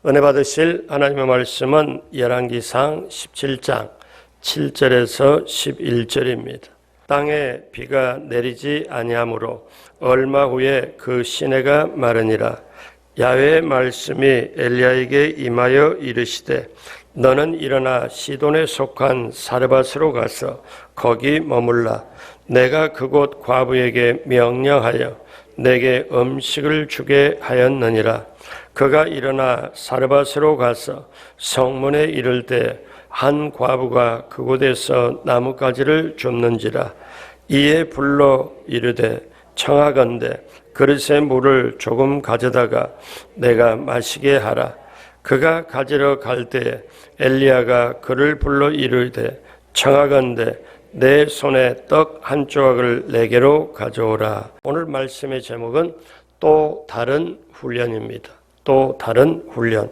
은혜 받으실 하나님의 말씀은 열왕기상 17장 7절에서 11절입니다. 땅에 비가 내리지 아니하므로 얼마 후에 그 시내가 마르니라. 야훼의 말씀이 엘리야에게 임하여 이르시되 너는 일어나 시돈에 속한 사르밧으로 가서 거기 머물라. 내가 그곳 과부에게 명령하여 내게 음식을 주게 하였느니라. 그가 일어나 사르밧으로 가서 성문에 이를 때 한 과부가 그곳에서 나뭇가지를 줍는지라. 이에 불러 이르되 청하건대 그릇에 물을 조금 가져다가 내가 마시게 하라. 그가 가지러 갈 때에 엘리야가 그를 불러 이르되 청하건대 내 손에 떡 한 조각을 내게로 가져오라. 오늘 말씀의 제목은 또 다른 훈련입니다. 또 다른 훈련.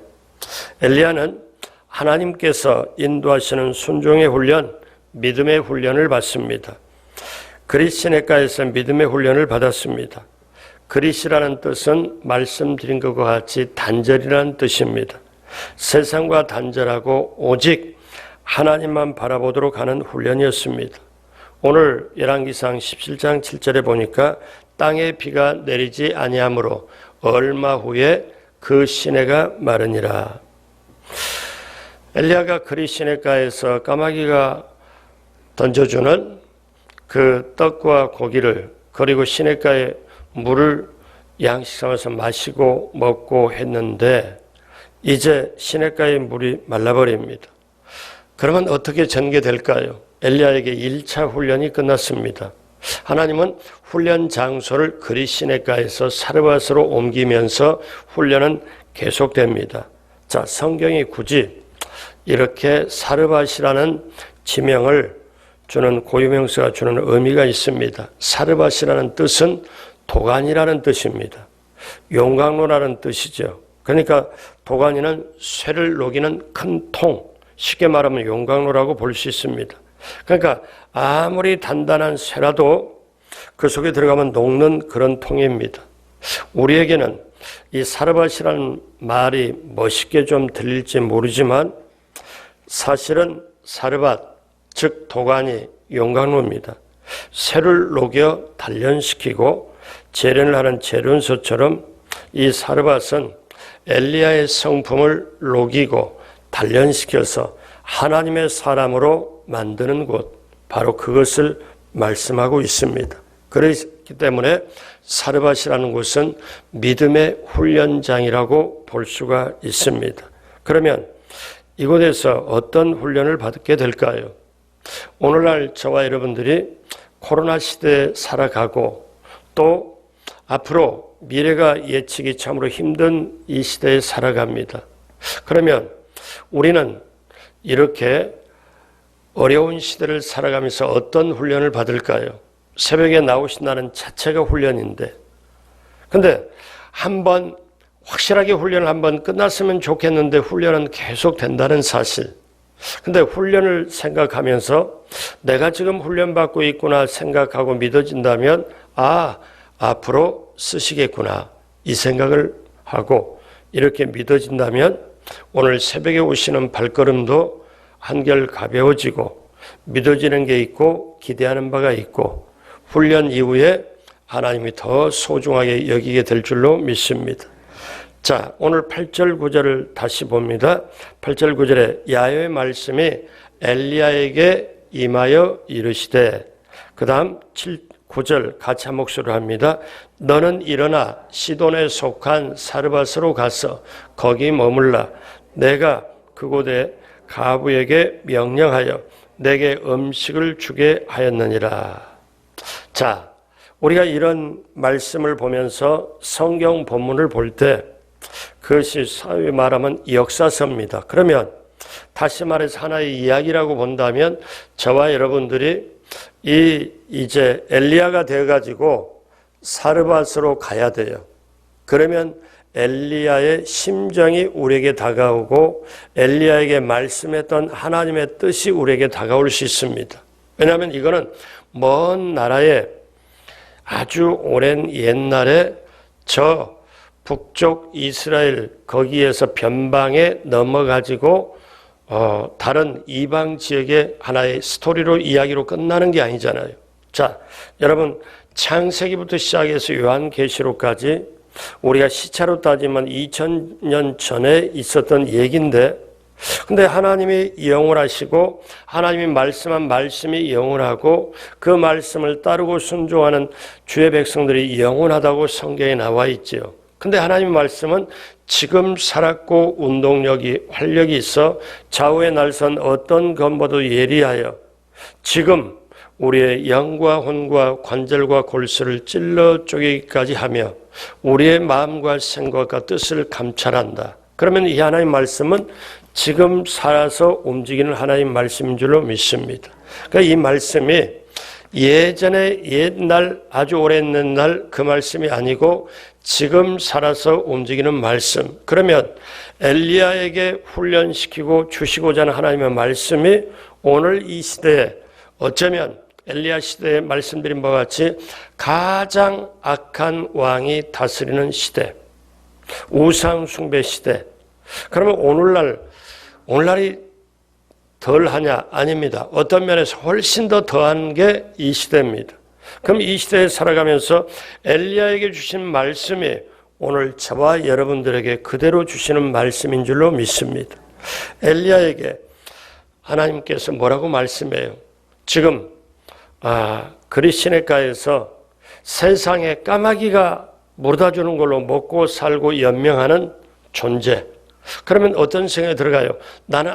엘리야는 하나님께서 인도하시는 순종의 훈련, 믿음의 훈련을 받습니다. 그릿 시내가에서 믿음의 훈련을 받았습니다. 그릿이라는 뜻은 말씀드린 것과 같이 단절이라는 뜻입니다. 세상과 단절하고 오직 하나님만 바라보도록 하는 훈련이었습니다. 오늘 열왕기상 17장 7절에 보니까 땅에 비가 내리지 아니하므로 얼마 후에 그 시내가 마르니라. 엘리야가 그릿 시내가에서 까마귀가 던져주는 그 떡과 고기를 그리고 시내가에 물을 양식 삼아서 마시고 먹고 했는데 이제 시내가의 물이 말라버립니다. 그러면 어떻게 전개될까요? 엘리야에게 1차 훈련이 끝났습니다. 하나님은 훈련 장소를 그릿 시내가에서 사르밧으로 옮기면서 훈련은 계속됩니다. 자, 성경이 굳이 이렇게 사르밧이라는 지명을 주는 고유명사가 주는 의미가 있습니다. 사르밧이라는 뜻은 도가니라는 뜻입니다. 용광로라는 뜻이죠. 그러니까 도가니는 쇠를 녹이는 큰 통, 쉽게 말하면 용광로라고 볼 수 있습니다. 그러니까 아무리 단단한 쇠라도 그 속에 들어가면 녹는 그런 통입니다. 우리에게는 이 사르밧이라는 말이 멋있게 좀 들릴지 모르지만 사실은 사르밧, 즉 도가니, 용광로입니다. 쇠를 녹여 단련시키고 재련을 하는 재련소처럼 이 사르밧은 엘리야의 성품을 녹이고 단련시켜서 하나님의 사람으로 만드는 곳, 바로 그것을 말씀하고 있습니다. 그렇기 때문에 사르밧이라는 곳은 믿음의 훈련장이라고 볼 수가 있습니다. 그러면 이곳에서 어떤 훈련을 받게 될까요? 오늘날 저와 여러분들이 코로나 시대에 살아가고 또 앞으로 미래가 예측이 참으로 힘든 이 시대에 살아갑니다. 그러면 우리는 이렇게 어려운 시대를 살아가면서 어떤 훈련을 받을까요? 새벽에 나오신다는 자체가 훈련인데, 근데 한번 확실하게 훈련을 한번 끝났으면 좋겠는데 훈련은 계속 된다는 사실. 근데 훈련을 생각하면서 내가 지금 훈련받고 있구나 생각하고 믿어진다면 앞으로 쓰시겠구나 이 생각을 하고 이렇게 믿어진다면 오늘 새벽에 오시는 발걸음도 한결 가벼워지고 믿어지는 게 있고 기대하는 바가 있고 훈련 이후에 하나님이 더 소중하게 여기게 될 줄로 믿습니다. 자, 오늘 8절 9절을 다시 봅니다. 8절 9절에 야훼의 말씀이 엘리야에게 임하여 이르시되, 그 다음 9절 같이 한 목소리로 합니다. 너는 일어나 시돈에 속한 사르밧으로 가서 거기 머물라. 내가 그곳에 과부에게 명령하여 내게 음식을 주게 하였느니라. 자, 우리가 이런 말씀을 보면서 성경 본문을 볼 때 그것이 사회 말하면 역사서입니다. 그러면 다시 말해서 하나의 이야기라고 본다면 저와 여러분들이 이제 엘리야가 되어가지고 사르밧으로 가야 돼요. 그러면 엘리야의 심정이 우리에게 다가오고 엘리야에게 말씀했던 하나님의 뜻이 우리에게 다가올 수 있습니다. 왜냐하면 이거는 먼 나라에 아주 오랜 옛날에 저 북쪽 이스라엘 거기에서 변방에 넘어가지고 다른 이방 지역의 하나의 스토리로 이야기로 끝나는 게 아니잖아요. 자, 여러분 창세기부터 시작해서 요한계시록까지 우리가 시차로 따지면 2000년 전에 있었던 얘기인데, 근데 하나님이 영원하시고 하나님이 말씀한 말씀이 영원하고 그 말씀을 따르고 순종하는 주의 백성들이 영원하다고 성경에 나와 있지요. 근데 하나님의 말씀은 지금 살았고 운동력이 활력이 있어 좌우의 날선 어떤 검보도 예리하여 지금 우리의 영과 혼과 관절과 골수를 찔러 쪼개기까지 하며 우리의 마음과 생각과 뜻을 감찰한다. 그러면 이 하나님 말씀은 지금 살아서 움직이는 하나님 말씀인 줄로 믿습니다. 그러니까 이 말씀이 예전에 옛날 아주 오랜 옛날 그 말씀이 아니고 지금 살아서 움직이는 말씀. 그러면 엘리야에게 훈련시키고 주시고자 하는 하나님의 말씀이 오늘 이 시대에 어쩌면 엘리야 시대에 말씀드린 바와 같이 가장 악한 왕이 다스리는 시대, 우상 숭배 시대. 그러면 오늘날이 덜하냐? 아닙니다. 어떤 면에서 훨씬 더 더한 게 이 시대입니다. 그럼 이 시대에 살아가면서 엘리야에게 주신 말씀이 오늘 저와 여러분들에게 그대로 주시는 말씀인 줄로 믿습니다. 엘리야에게 하나님께서 뭐라고 말씀해요? 지금 그리시네가에서 세상에 까마귀가 물어다주는 걸로 먹고 살고 연명하는 존재. 그러면 어떤 생각이 들어가요? 나는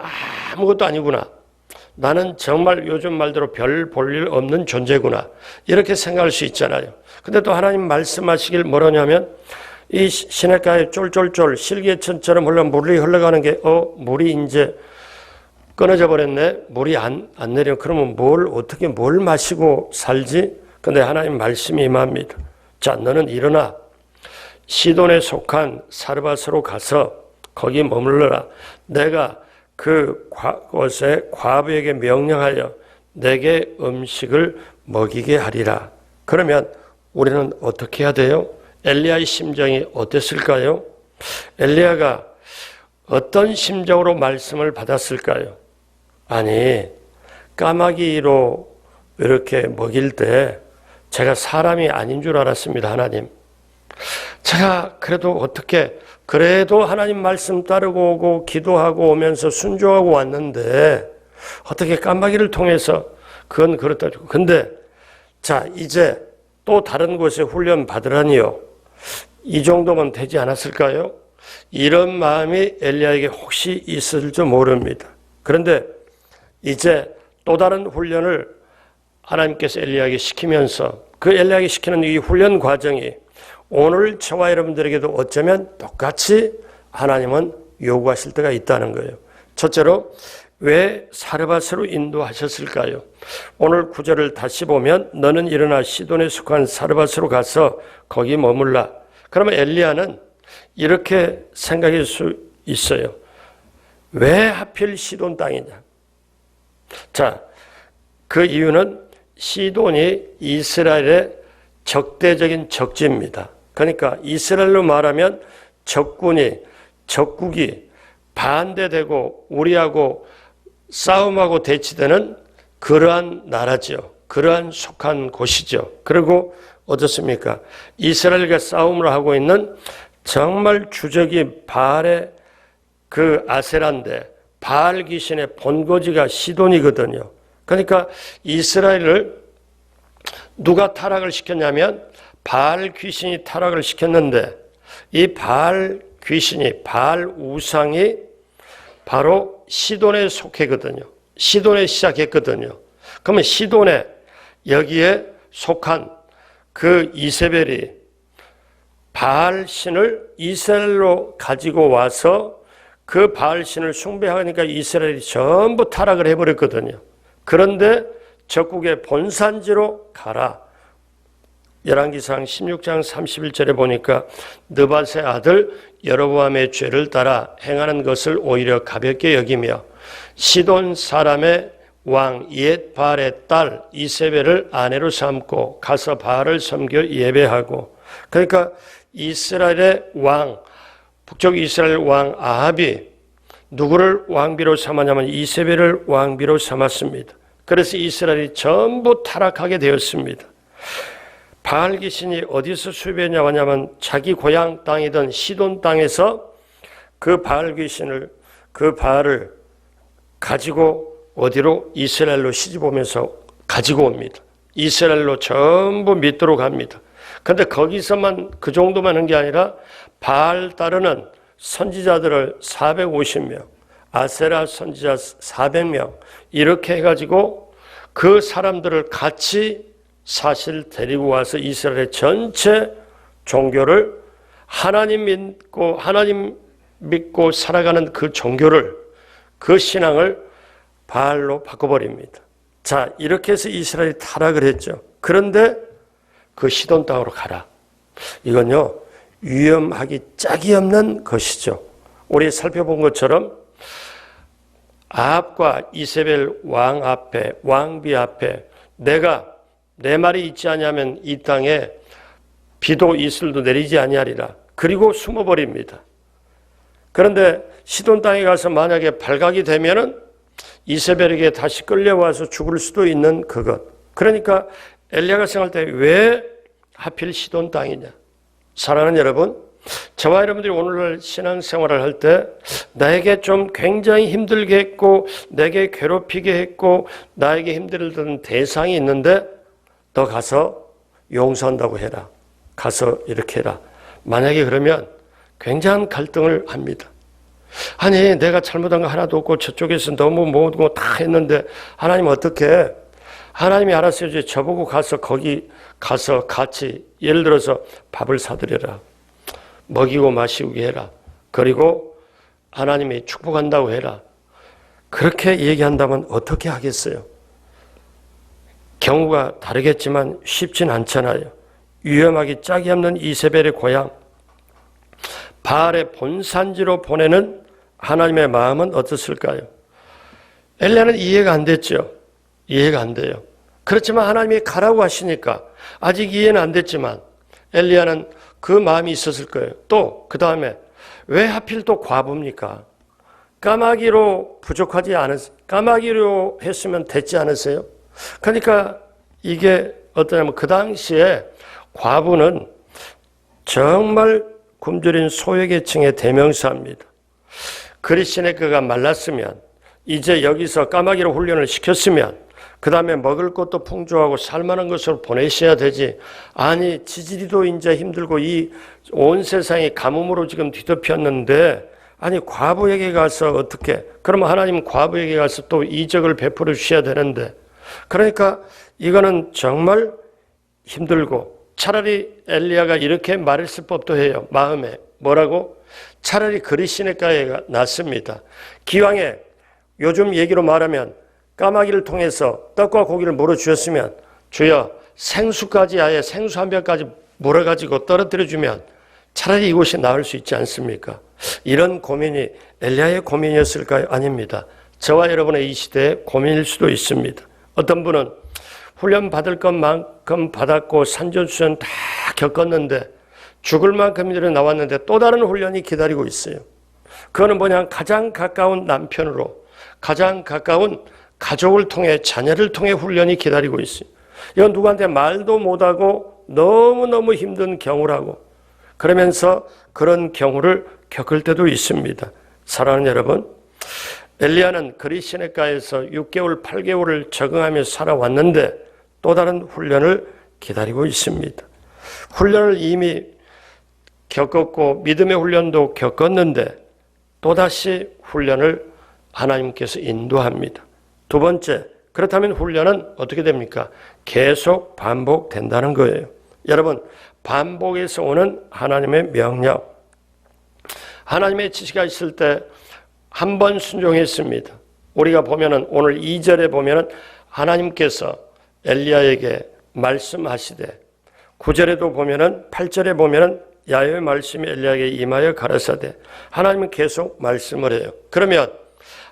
아무것도 아니구나. 나는 정말 요즘 말대로 별 볼 일 없는 존재구나. 이렇게 생각할 수 있잖아요. 근데 또 하나님 말씀하시길 뭐라냐면 이 시냇가에 쫄쫄쫄 실개천처럼 물이 흘러가는 게 물이 이제 끊어져 버렸네. 물이 안 내려. 그러면 어떻게 뭘 마시고 살지? 근데 하나님 말씀이 임합니다. 자, 너는 일어나 시돈에 속한 사르밧으로 가서 거기 머물러라. 내가 그곳에 과부에게 명령하여 내게 음식을 먹이게 하리라. 그러면 우리는 어떻게 해야 돼요? 엘리야의 심정이 어땠을까요? 엘리야가 어떤 심정으로 말씀을 받았을까요? 아니, 까마귀로 이렇게 먹일 때 제가 사람이 아닌 줄 알았습니다. 하나님, 제가 그래도 하나님 말씀 따르고 오고 기도하고 오면서 순종하고 왔는데 어떻게 까마귀를 통해서 그건 그렇다. 근데 자, 이제 또 다른 곳에 훈련 받으라니요. 이 정도면 되지 않았을까요? 이런 마음이 엘리야에게 혹시 있을지 모릅니다. 그런데 이제 또 다른 훈련을 하나님께서 엘리야에게 시키면서 그 엘리야에게 시키는 이 훈련 과정이 오늘 저와 여러분들에게도 어쩌면 똑같이 하나님은 요구하실 때가 있다는 거예요. 첫째로 왜 사르밧으로 인도하셨을까요? 오늘 9절을 다시 보면 너는 일어나 시돈에 속한 사르밧으로 가서 거기 머물라. 그러면 엘리야는 이렇게 생각할 수 있어요. 왜 하필 시돈 땅이냐? 자, 그 이유는 시돈이 이스라엘의 적대적인 적지입니다. 그러니까 이스라엘로 말하면 적국이 반대되고 우리하고 싸움하고 대치되는 그러한 나라죠. 그러한 속한 곳이죠. 그리고 어떻습니까? 이스라엘과 싸움을 하고 있는 정말 주적이 바알의 그 아세라인데 바알 귀신의 본거지가 시돈이거든요. 그러니까 이스라엘을 누가 타락을 시켰냐면 바알 귀신이 타락을 시켰는데 이 바알 귀신이 바알 우상이 바로 시돈에 속했거든요. 시돈에 시작했거든요. 그러면 시돈에 여기에 속한 그 이세벨이 바알 신을 이스라엘로 가지고 와서 그 바알 신을 숭배하니까 이스라엘이 전부 타락을 해버렸거든요. 그런데 적국의 본산지로 가라. 열왕기상 16장 31절에 보니까 느밧의 아들 여로보암의 죄를 따라 행하는 것을 오히려 가볍게 여기며 시돈 사람의 왕 옛 바알의 딸 이세벨을 아내로 삼고 가서 바알을 섬겨 예배하고, 그러니까 이스라엘의 왕, 북쪽 이스라엘 왕 아합이 누구를 왕비로 삼았냐면 이세벨을 왕비로 삼았습니다. 그래서 이스라엘이 전부 타락하게 되었습니다. 바알 귀신이 어디서 수입해 나왔냐면 자기 고향 땅이던 시돈 땅에서 그 바알 귀신을, 그 바알을 가지고 어디로? 이스라엘로 시집오면서 가지고 옵니다. 이스라엘로 전부 믿도록 합니다. 그런데 거기서만 그 정도만 한 게 아니라 바알 따르는 선지자들을 450명, 아세라 선지자 400명 이렇게 해가지고 그 사람들을 같이 사실 데리고 와서 이스라엘의 전체 종교를 하나님 믿고 살아가는 그 종교를, 그 신앙을 바알로 바꿔버립니다. 자, 이렇게 해서 이스라엘이 타락을 했죠. 그런데 그 시돈 땅으로 가라. 이건요, 위험하기 짝이 없는 것이죠. 우리 살펴본 것처럼 아합과 이세벨 왕 앞에, 왕비 앞에 내 말이 있지 아니하면 이 땅에 비도 이슬도 내리지 아니하리라. 그리고 숨어버립니다. 그런데 시돈 땅에 가서 만약에 발각이 되면은 이세벨에게 다시 끌려와서 죽을 수도 있는 그것. 그러니까 엘리야가 생각할 때 왜 하필 시돈 땅이냐. 사랑하는 여러분, 저와 여러분들이 오늘날 신앙생활을 할 때 나에게 좀 굉장히 힘들게 했고 내게 괴롭히게 했고 나에게 힘들던 대상이 있는데 너 가서 용서한다고 해라. 가서 이렇게 해라. 만약에 그러면 굉장한 갈등을 합니다. 아니 내가 잘못한 거 하나도 없고 저쪽에서 너무 모든 거 다 했는데 하나님 어떻게? 하나님이 알아서 이제 저보고 가서 거기 가서 같이 예를 들어서 밥을 사드려라. 먹이고 마시게 해라. 그리고 하나님이 축복한다고 해라. 그렇게 얘기한다면 어떻게 하겠어요? 경우가 다르겠지만 쉽진 않잖아요. 위험하기 짝이 없는 이세벨의 고향, 바알의 본산지로 보내는 하나님의 마음은 어떻을까요? 엘리야는 이해가 안 됐죠. 이해가 안 돼요. 그렇지만 하나님이 가라고 하시니까 아직 이해는 안 됐지만 엘리야는 그 마음이 있었을 거예요. 또 그 다음에 왜 하필 또 과부입니까? 까마귀로 부족하지 않으세요? 까마귀로 했으면 됐지 않으세요? 그러니까 이게 어떠냐면 그 당시에 과부는 정말 굶주린 소외계층의 대명사입니다. 그리스도의 그가 말랐으면 이제 여기서 까마귀로 훈련을 시켰으면 그 다음에 먹을 것도 풍족하고 살만한 것으로 보내셔야 되지. 아니 지지리도 이제 힘들고 이 온 세상이 가뭄으로 지금 뒤덮였는데 아니 과부에게 가서 어떻게? 그러면 하나님 과부에게 가서 또 이적을 베풀어 주셔야 되는데 그러니까 이거는 정말 힘들고 차라리 엘리야가 이렇게 말했을 법도 해요. 마음에 뭐라고? 차라리 그리시네가에 낫습니다. 기왕에 요즘 얘기로 말하면 까마귀를 통해서 떡과 고기를 물어주셨으면 주여 생수까지 아예 생수 한 병까지 물어가지고 떨어뜨려주면 차라리 이곳이 나을 수 있지 않습니까? 이런 고민이 엘리야의 고민이었을까요? 아닙니다. 저와 여러분의 이 시대의 고민일 수도 있습니다. 어떤 분은 훈련 받을 것만큼 받았고 산전수전 다 겪었는데 죽을 만큼이나 나왔는데 또 다른 훈련이 기다리고 있어요. 그거는 뭐냐? 가장 가까운 남편으로 가장 가까운 가족을 통해 자녀를 통해 훈련이 기다리고 있어요. 이건 누구한테 말도 못하고 너무너무 힘든 경우라고 그러면서 그런 경우를 겪을 때도 있습니다. 사랑하는 여러분, 엘리야는 그리시네가에서 6개월, 8개월을 적응하며 살아왔는데 또 다른 훈련을 기다리고 있습니다. 훈련을 이미 겪었고 믿음의 훈련도 겪었는데 또다시 훈련을 하나님께서 인도합니다. 두 번째, 그렇다면 훈련은 어떻게 됩니까? 계속 반복된다는 거예요. 여러분, 반복에서 오는 하나님의 명령. 하나님의 지시가 있을 때 한 번 순종했습니다. 우리가 보면은 오늘 2절에 보면은 하나님께서 엘리야에게 말씀하시되 9절에도 보면은 8절에 보면은 야훼의 말씀이 엘리야에게 임하여 가라사대 하나님은 계속 말씀을 해요. 그러면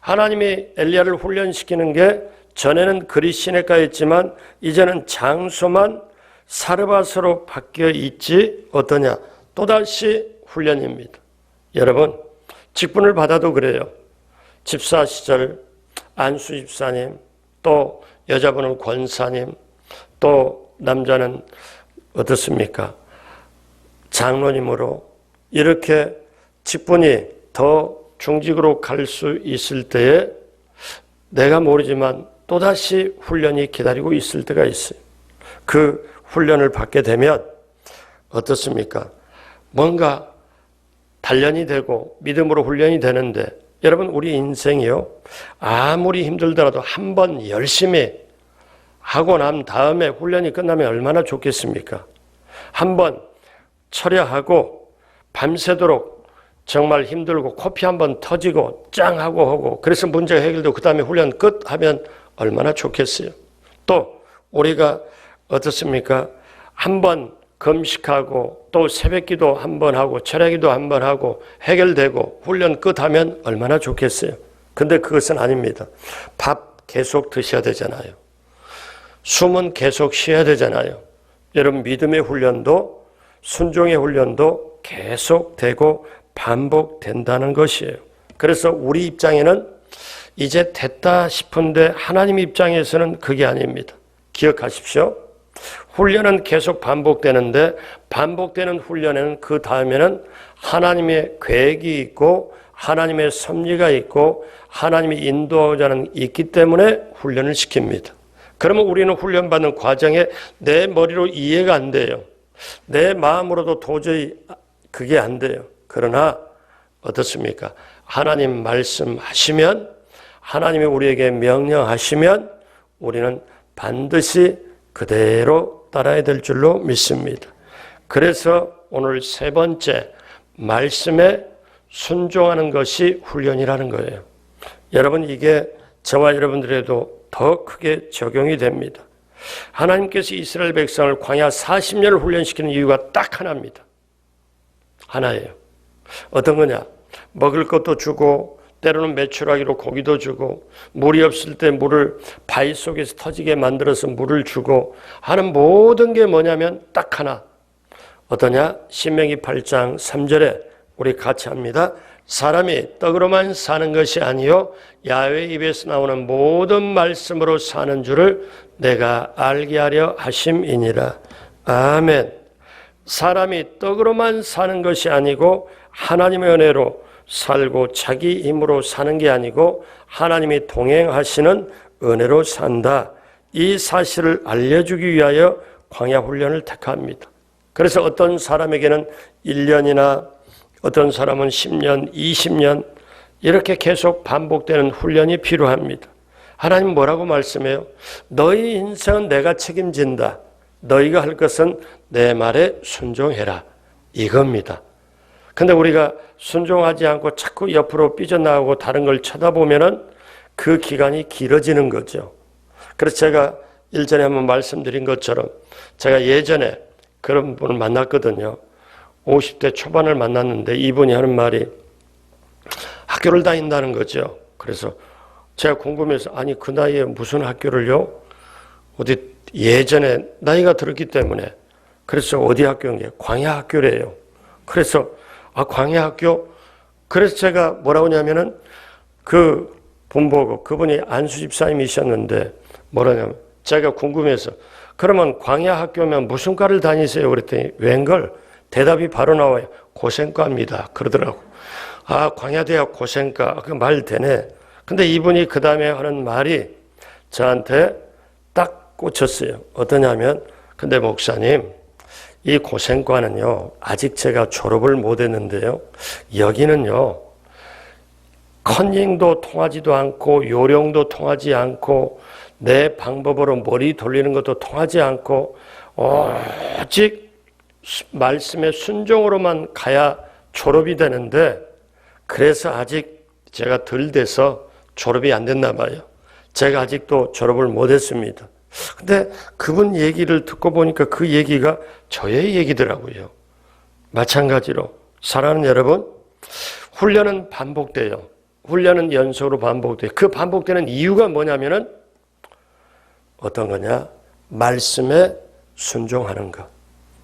하나님이 엘리야를 훈련시키는 게 전에는 그리 시내가였지만 이제는 장소만 사르밧으로 바뀌어 있지 어떠냐? 또다시 훈련입니다. 여러분, 직분을 받아도 그래요. 집사 시절 안수 집사님, 또 여자분은 권사님, 또 남자는 어떻습니까? 장로님으로 이렇게 직분이 더 중직으로 갈 수 있을 때에 내가 모르지만 또다시 훈련이 기다리고 있을 때가 있어요. 그 훈련을 받게 되면 어떻습니까? 뭔가 단련이 되고 믿음으로 훈련이 되는데 여러분, 우리 인생이요, 아무리 힘들더라도 한 번 열심히 하고 난 다음에 훈련이 끝나면 얼마나 좋겠습니까? 한 번 철야하고 밤새도록 정말 힘들고 코피 한 번 터지고 짱 하고 그래서 문제가 해결되고 그 다음에 훈련 끝 하면 얼마나 좋겠어요. 또 우리가 어떻습니까? 한 번 금식하고 또 새벽기도 한 번 하고 철야기도 한 번 하고 해결되고 훈련 끝 하면 얼마나 좋겠어요. 근데 그것은 아닙니다. 밥 계속 드셔야 되잖아요. 숨은 계속 쉬어야 되잖아요. 여러분, 믿음의 훈련도 순종의 훈련도 계속되고 반복된다는 것이에요. 그래서 우리 입장에는 이제 됐다 싶은데 하나님 입장에서는 그게 아닙니다. 기억하십시오. 훈련은 계속 반복되는데 반복되는 훈련에는 그 다음에는 하나님의 계획이 있고 하나님의 섭리가 있고 하나님의 인도자는 있기 때문에 훈련을 시킵니다. 그러면 우리는 훈련받는 과정에 내 머리로 이해가 안 돼요. 내 마음으로도 도저히 그게 안 돼요. 그러나 어떻습니까? 하나님 말씀하시면, 하나님이 우리에게 명령하시면 우리는 반드시 그대로 따라야 될 줄로 믿습니다. 그래서 오늘 세 번째, 말씀에 순종하는 것이 훈련이라는 거예요. 여러분, 이게 저와 여러분들에도 더 크게 적용이 됩니다. 하나님께서 이스라엘 백성을 광야 40년을 훈련시키는 이유가 딱 하나입니다. 하나예요. 어떤 거냐? 먹을 것도 주고 때로는 메추라기로 고기도 주고 물이 없을 때 물을 바위 속에서 터지게 만들어서 물을 주고 하는 모든 게 뭐냐면 딱 하나. 어떠냐? 신명기 8장 3절에 우리 같이 합니다. 사람이 떡으로만 사는 것이 아니요 야훼 입에서 나오는 모든 말씀으로 사는 줄을 내가 알게 하려 하심이니라. 아멘. 사람이 떡으로만 사는 것이 아니고 하나님의 은혜로 살고 자기 힘으로 사는 게 아니고 하나님이 동행하시는 은혜로 산다. 이 사실을 알려주기 위하여 광야 훈련을 택합니다. 그래서 어떤 사람에게는 1년이나 어떤 사람은 10년, 20년 이렇게 계속 반복되는 훈련이 필요합니다. 하나님 뭐라고 말씀해요? 너희 인생은 내가 책임진다. 너희가 할 것은 내 말에 순종해라. 이겁니다. 근데 우리가 순종하지 않고 자꾸 옆으로 삐져나가고 다른 걸 쳐다보면은 그 기간이 길어지는 거죠. 그래서 제가 일전에 한번 말씀드린 것처럼 제가 예전에 그런 분을 만났거든요. 50대 초반을 만났는데 이분이 하는 말이 학교를 다닌다는 거죠. 그래서 제가 궁금해서 아니 그 나이에 무슨 학교를요? 어디 예전에 나이가 들었기 때문에 그래서 어디 학교인 게 광야 학교래요. 그래서 광야 학교? 그래서 제가 뭐라고 하냐면은 그 본보고 그분이 안수 집사님이셨는데 뭐라냐면 제가 궁금해서 그러면 광야 학교면 무슨 과를 다니세요? 그랬더니 웬걸 대답이 바로 나와요. 고생과입니다. 그러더라고. 광야대학 고생과. 그 말 되네. 근데 이분이 그 다음에 하는 말이 저한테 딱 꽂혔어요. 어떠냐면 근데 목사님 이 고생과는요 아직 제가 졸업을 못 했는데요 여기는요 컨닝도 통하지도 않고 요령도 통하지 않고 내 방법으로 머리 돌리는 것도 통하지 않고 오직 말씀의 순종으로만 가야 졸업이 되는데 그래서 아직 제가 덜 돼서 졸업이 안 됐나 봐요. 제가 아직도 졸업을 못 했습니다. 근데 그분 얘기를 듣고 보니까 그 얘기가 저의 얘기더라고요. 마찬가지로 사랑하는 여러분, 훈련은 반복돼요. 훈련은 연속으로 반복돼요. 그 반복되는 이유가 뭐냐면은 어떤 거냐? 말씀에 순종하는 것.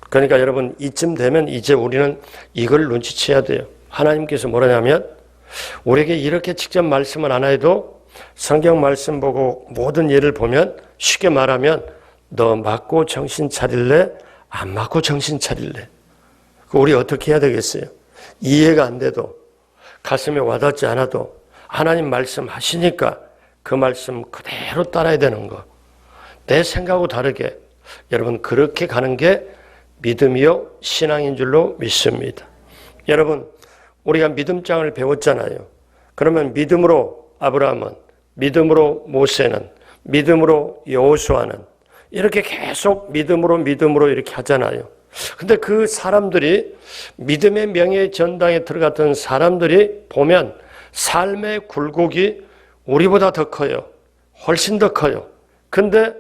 그러니까 여러분 이쯤 되면 이제 우리는 이걸 눈치채야 돼요. 하나님께서 뭐라냐면 우리에게 이렇게 직접 말씀을 안 해도 성경 말씀 보고 모든 예를 보면 쉽게 말하면 너 맞고 정신 차릴래? 안 맞고 정신 차릴래? 우리 어떻게 해야 되겠어요? 이해가 안 돼도 가슴에 와닿지 않아도 하나님 말씀하시니까 그 말씀 그대로 따라야 되는 거. 내 생각하고 다르게 여러분 그렇게 가는 게 믿음이요 신앙인 줄로 믿습니다. 여러분 우리가 믿음장을 배웠잖아요. 그러면 믿음으로 아브라함은, 믿음으로 모세는, 믿음으로 여호수아는 이렇게 계속 믿음으로 이렇게 하잖아요. 근데 그 사람들이 믿음의 명예 전당에 들어갔던 사람들이 보면 삶의 굴곡이 우리보다 더 커요. 훨씬 더 커요. 근데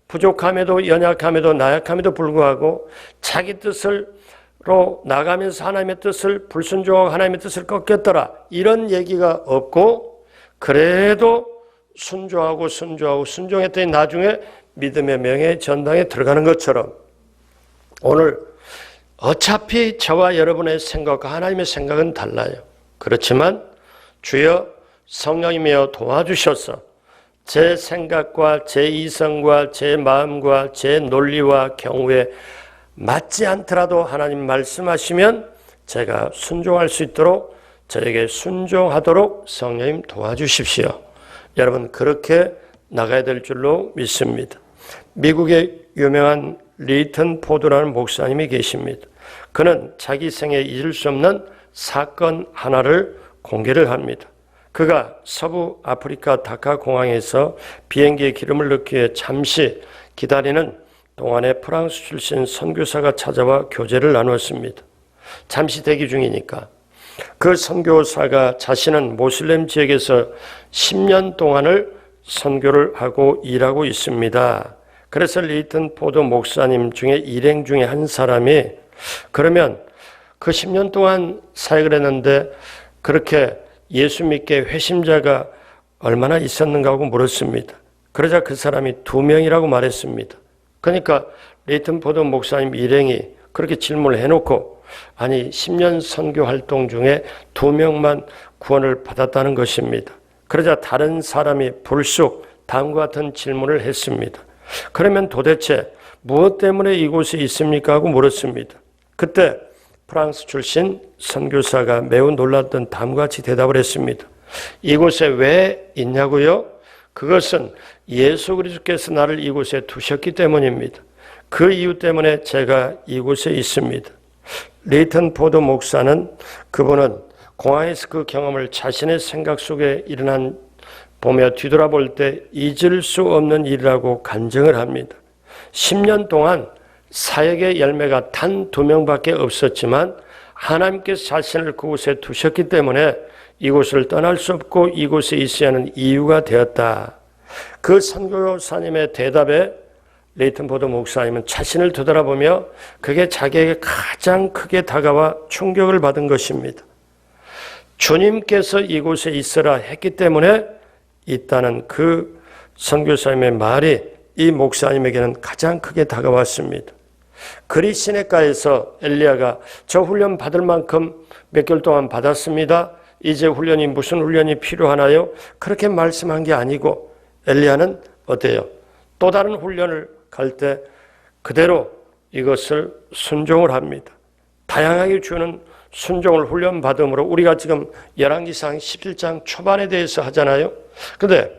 부족함에도 연약함에도 나약함에도 불구하고 자기 뜻으로 나가면서 하나님의 뜻을 불순종하고 하나님의 뜻을 꺾였더라. 이런 얘기가 없고 그래도 순종했더니 나중에 믿음의 명예 전당에 들어가는 것처럼 오늘 어차피 저와 여러분의 생각과 하나님의 생각은 달라요. 그렇지만 주여 성령이며 도와주셔서 제 생각과 제 이성과 제 마음과 제 논리와 경우에 맞지 않더라도 하나님 말씀하시면 제가 순종할 수 있도록 저에게 순종하도록 성령님 도와주십시오. 여러분 그렇게 나가야 될 줄로 믿습니다. 미국의 유명한 레이턴 포드라는 목사님이 계십니다. 그는 자기 생에 잊을 수 없는 사건 하나를 공개를 합니다. 그가 서부 아프리카 다카 공항에서 비행기에 기름을 넣기 위해 잠시 기다리는 동안에 프랑스 출신 선교사가 찾아와 교제를 나누었습니다. 잠시 대기 중이니까. 그 선교사가 자신은 모슬렘 지역에서 10년 동안을 선교를 하고 일하고 있습니다. 그래서 레이턴 포드 목사님 중에 일행 중에 한 사람이 그러면 그 10년 동안 사역을 했는데 그렇게 예수 믿게 회심자가 얼마나 있었는가 하고 물었습니다. 그러자 그 사람이 2명이라고 말했습니다. 그러니까 레이턴 포드 목사님 일행이 그렇게 질문을 해놓고 아니 10년 선교 활동 중에 2명만 구원을 받았다는 것입니다. 그러자 다른 사람이 불쑥 다음과 같은 질문을 했습니다. 그러면 도대체 무엇 때문에 이곳에 있습니까? 하고 물었습니다. 그때 프랑스 출신 선교사가 매우 놀랐던 다음과 같이 대답을 했습니다. 이곳에 왜 있냐고요? 그것은 예수 그리스도께서 나를 이곳에 두셨기 때문입니다. 그 이유 때문에 제가 이곳에 있습니다. 레이턴 포드 목사는 그분은 공항에서 그 경험을 자신의 생각 속에 일어난 보며 뒤돌아볼 때 잊을 수 없는 일이라고 간증을 합니다. 10년 동안 사역의 열매가 단 2명밖에 없었지만 하나님께서 자신을 그곳에 두셨기 때문에 이곳을 떠날 수 없고 이곳에 있어야 하는 이유가 되었다. 그 선교사님의 대답에 레이턴 포드 목사님은 자신을 되돌아보며 그게 자기에게 가장 크게 다가와 충격을 받은 것입니다. 주님께서 이곳에 있으라 했기 때문에 있다는 그 선교사님의 말이 이 목사님에게는 가장 크게 다가왔습니다. 그리 시내가에서 엘리야가 저 훈련 받을 만큼 몇 개월 동안 받았습니다. 이제 훈련이 무슨 훈련이 필요하나요? 그렇게 말씀한 게 아니고 엘리야는 어때요? 또 다른 훈련을 갈 때 그대로 이것을 순종을 합니다. 다양하게 주는 순종을 훈련받음으로 우리가 지금 열왕기상 11장 초반에 대해서 하잖아요. 근데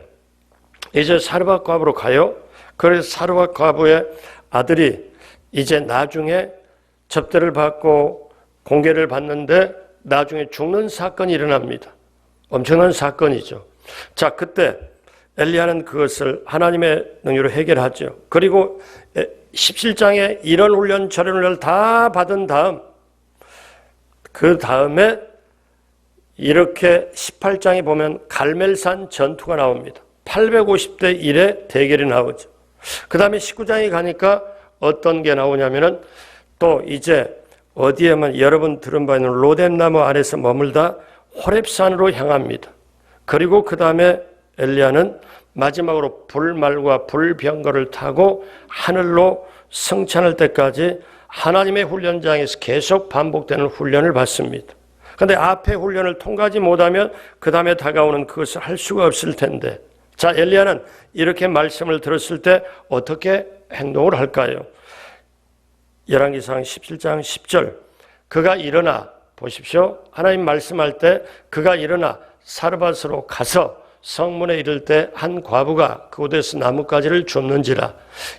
이제 사르밧 과부로 가요. 그래서 사르밧 과부의 아들이 이제 나중에 접대를 받고 공개를 받는데 나중에 죽는 사건이 일어납니다. 엄청난 사건이죠. 자, 그때 엘리야는 그것을 하나님의 능력으로 해결하죠. 그리고 17장에 이런 훈련 저런 훈련을 다 받은 다음 그 다음에 이렇게 18장에 보면 갈멜산 전투가 나옵니다. 850대 1의 대결이 나오죠. 그 다음에 19장에 가니까 어떤 게 나오냐면은 또 이제 어디에만 여러분 들은 바 있는 로뎀나무 아래서 머물다 호렙산으로 향합니다. 그리고 그 다음에 엘리야는 마지막으로 불말과 불병거를 타고 하늘로 승천할 때까지 하나님의 훈련장에서 계속 반복되는 훈련을 받습니다. 그런데 앞에 훈련을 통과하지 못하면 그 다음에 다가오는 그것을 할 수가 없을 텐데, 자, 엘리야는 이렇게 말씀을 들었을 때 어떻게 행동을 할까요? 열왕기상 17장 10절, 그가 일어나, 보십시오. 하나님 말씀할 때 그가 일어나 사르밧으로 가서 성문에 이를 때 한 과부가 그곳에서 나뭇가지를 줍는지라.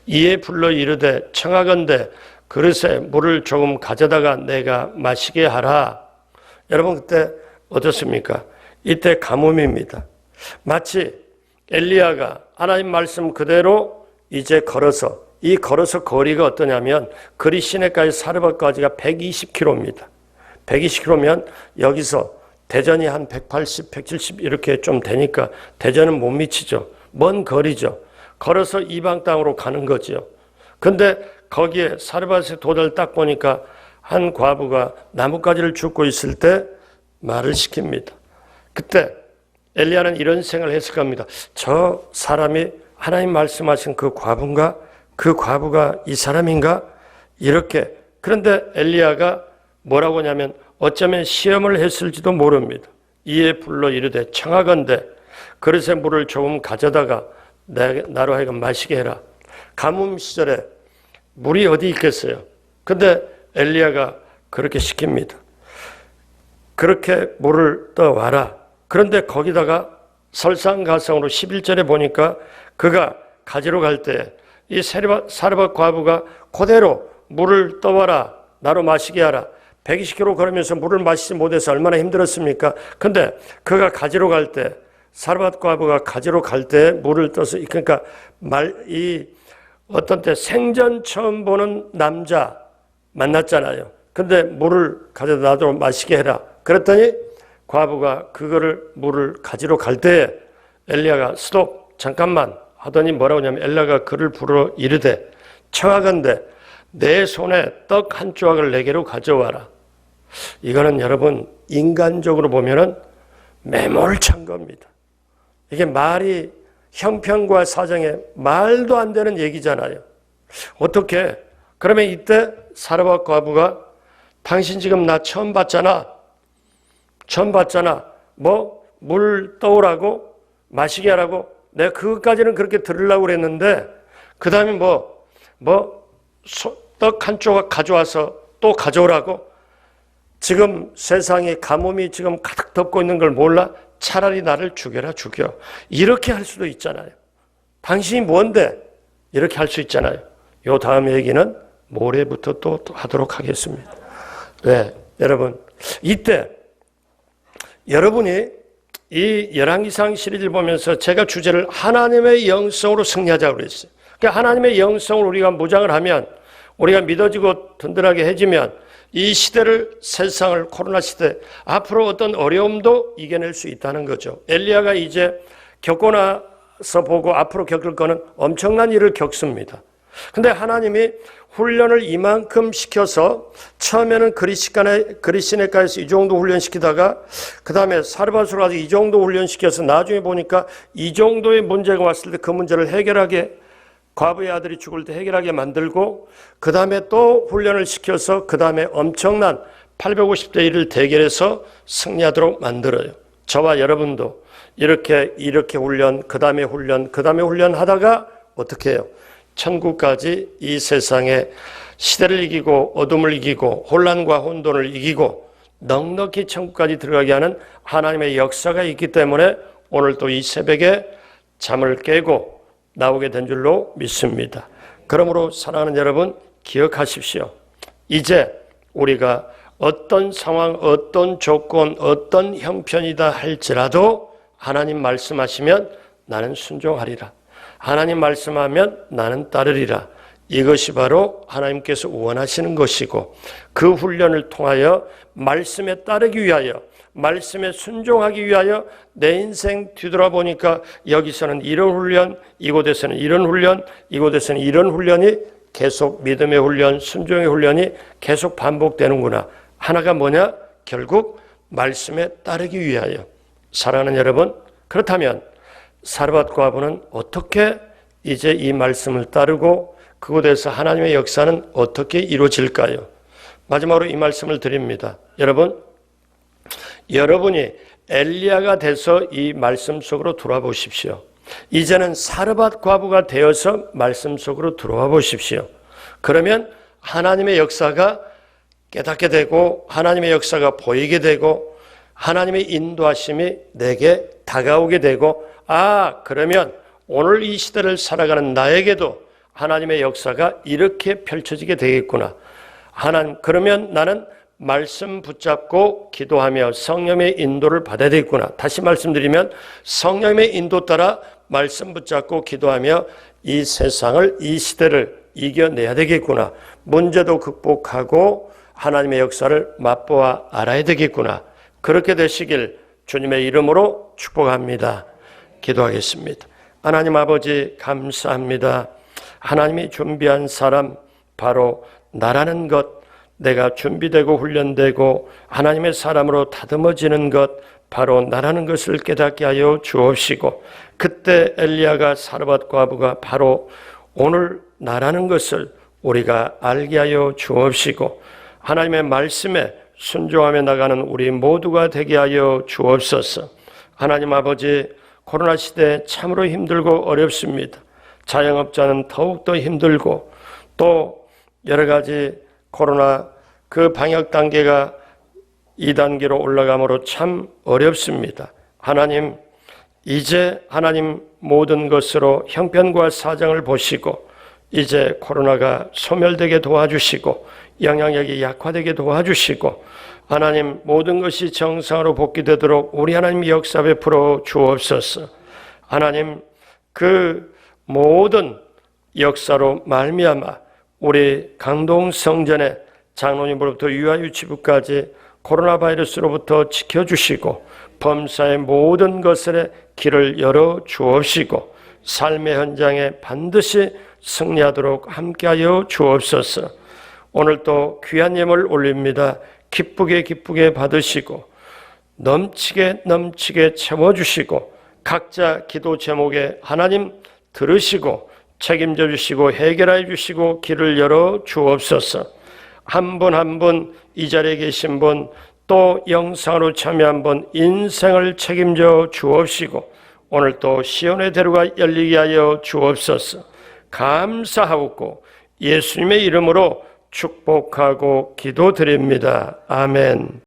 이에 불러 이르되 청하건대 그릇에 물을 조금 가져다가 내가 마시게 하라. 여러분, 그때 어떻습니까? 이때 가뭄입니다. 마치 엘리야가 하나님 말씀 그대로 이제 걸어서, 이 걸어서 거리가 어떠냐면 그리 시내까지 사르밧까지가 120km입니다. 120km면 여기서 대전이 한 180, 170 이렇게 좀 되니까 대전은 못 미치죠. 먼 거리죠. 걸어서 이방 땅으로 가는 거죠. 근데 거기에 사르밧에 도달 딱 보니까 한 과부가 나뭇가지를 줍고 있을 때 말을 시킵니다. 그때 엘리야는 이런 생각을 했을 겁니다. 저 사람이 하나님 말씀하신 그 과부인가? 그 과부가 이 사람인가? 이렇게. 그런데 엘리야가 뭐라고 하냐면 어쩌면 시험을 했을지도 모릅니다. 이에 불러 이르되 청하건대 그릇에 물을 조금 가져다가 나로 하여금 마시게 해라. 가뭄 시절에 물이 어디 있겠어요? 근데 엘리야가 그렇게 시킵니다. 그렇게 물을 떠와라. 그런데 거기다가 설상가성으로 11절에 보니까 그가 가지러 갈 때 이 사르밧 과부가 그대로 물을 떠와라. 나로 마시게 하라. 120km 걸으면서 물을 마시지 못해서 얼마나 힘들었습니까? 근데 그가 가지러 갈 때, 사르밧 과부가 가지러 갈 때 물을 떠서, 그러니까 어떤 때 생전 처음 보는 남자 만났잖아요. 근데 물을 가져다 나도 마시게 해라. 그랬더니 과부가 물을 가지러 갈 때 엘리야가 스톱, 잠깐만 하더니 뭐라고 하냐면 엘리야가 그를 불러 이르되 청하건대 내 손에 떡 한 조각을 내게로 가져와라. 이거는 여러분 인간적으로 보면은 매몰찬 겁니다. 이게 말이 형편과 사정에 말도 안 되는 얘기잖아요. 어떻게? 그러면 이때 사르밧 과부가 당신 지금 나 처음 봤잖아. 뭐 물 떠오라고 마시게 하라고 내가 그것까지는 그렇게 들으려고 그랬는데 그 다음에 떡 한 조각 가져와서 또 가져오라고? 지금 세상에 가뭄이 지금 가득 덮고 있는 걸 몰라? 차라리 나를 죽여라, 죽여. 이렇게 할 수도 있잖아요. 당신이 뭔데? 이렇게 할 수 있잖아요. 요 다음 얘기는 모레부터 또 하도록 하겠습니다. 네, 여러분. 이때 여러분이 이 열왕기상 시리즈를 보면서 제가 주제를 하나님의 영성으로 승리하자고 그랬어요. 그러니까 하나님의 영성을 우리가 무장을 하면, 우리가 믿어지고 든든하게 해지면 이 시대를, 세상을, 코로나 시대 앞으로 어떤 어려움도 이겨낼 수 있다는 거죠. 엘리야가 이제 겪고 나서 보고 앞으로 겪을 거는 엄청난 일을 겪습니다. 근데 하나님이 훈련을 이만큼 시켜서 처음에는 그리시네가에서 이 정도 훈련시키다가 그 다음에 사르밧으로 가서 이 정도 훈련시켜서 나중에 보니까 이 정도의 문제가 왔을 때 그 문제를 해결하게, 과부의 아들이 죽을 때 해결하게 만들고 그 다음에 또 훈련을 시켜서 그 다음에 엄청난 850대 1을 대결해서 승리하도록 만들어요. 저와 여러분도 이렇게 훈련, 그 다음에 훈련 하다가 어떻게 해요? 천국까지 이 세상에 시대를 이기고 어둠을 이기고 혼란과 혼돈을 이기고 넉넉히 천국까지 들어가게 하는 하나님의 역사가 있기 때문에 오늘 또 이 새벽에 잠을 깨고 나오게 된 줄로 믿습니다. 그러므로 사랑하는 여러분, 기억하십시오. 이제 우리가 어떤 상황, 어떤 조건, 어떤 형편이다 할지라도 하나님 말씀하시면 나는 순종하리라. 하나님 말씀하면 나는 따르리라. 이것이 바로 하나님께서 원하시는 것이고, 그 훈련을 통하여 말씀에 따르기 위하여, 말씀에 순종하기 위하여 내 인생 뒤돌아보니까 여기서는 이런 훈련, 이곳에서는 이런 훈련, 이곳에서는 이런 훈련이 계속 믿음의 훈련, 순종의 훈련이 계속 반복되는구나. 하나가 뭐냐? 결국 말씀에 따르기 위하여. 사랑하는 여러분, 그렇다면 사르밧 과부는 어떻게 이제 이 말씀을 따르고 그곳에서 하나님의 역사는 어떻게 이루어질까요? 마지막으로 이 말씀을 드립니다. 여러분이 엘리야가 돼서 이 말씀 속으로 들어와 보십시오. 이제는 사르밧 과부가 되어서 말씀 속으로 들어와 보십시오. 그러면 하나님의 역사가 깨닫게 되고 하나님의 역사가 보이게 되고 하나님의 인도하심이 내게 다가오게 되고 그러면 오늘 이 시대를 살아가는 나에게도 하나님의 역사가 이렇게 펼쳐지게 되겠구나. 그러면 나는 말씀 붙잡고 기도하며 성령의 인도를 받아야 되겠구나. 다시 말씀드리면 성령의 인도 따라 말씀 붙잡고 기도하며 이 세상을, 이 시대를 이겨내야 되겠구나. 문제도 극복하고 하나님의 역사를 맛보아 알아야 되겠구나. 그렇게 되시길 주님의 이름으로 축복합니다. 기도하겠습니다. 하나님 아버지 감사합니다. 하나님이 준비한 사람 바로 나라는 것, 내가 준비되고 훈련되고 하나님의 사람으로 다듬어지는 것 바로 나라는 것을 깨닫게 하여 주옵시고 그때 엘리야가 사르밧 과부가 바로 오늘 나라는 것을 우리가 알게 하여 주옵시고 하나님의 말씀에 순종하며 나가는 우리 모두가 되게 하여 주옵소서. 하나님 아버지 코로나 시대에 참으로 힘들고 어렵습니다. 자영업자는 더욱더 힘들고 또 여러 가지 코로나 그 방역 단계가 2단계로 올라감으로 참 어렵습니다. 하나님 이제 하나님 모든 것으로 형편과 사정을 보시고 이제 코로나가 소멸되게 도와주시고 영향력이 약화되게 도와주시고 하나님 모든 것이 정상으로 복귀되도록 우리 하나님 역사 베풀어 주옵소서. 하나님 그 모든 역사로 말미암아 우리 강동 성전의 장로님으로부터 유아유치부까지 코로나 바이러스로부터 지켜주시고 범사의 모든 것에 길을 열어 주옵시고 삶의 현장에 반드시 승리하도록 함께하여 주옵소서. 오늘 또 귀한 예물 올립니다. 기쁘게 기쁘게 받으시고 넘치게 넘치게 채워주시고 각자 기도 제목에 하나님 들으시고 책임져 주시고 해결해 주시고 길을 열어 주옵소서. 한 분 한 분 이 자리에 계신 분 또 영상으로 참여한 분 인생을 책임져 주옵시고 오늘 또 시온의 대로가 열리게 하여 주옵소서. 감사하옵고 예수님의 이름으로 축복하고 기도드립니다. 아멘.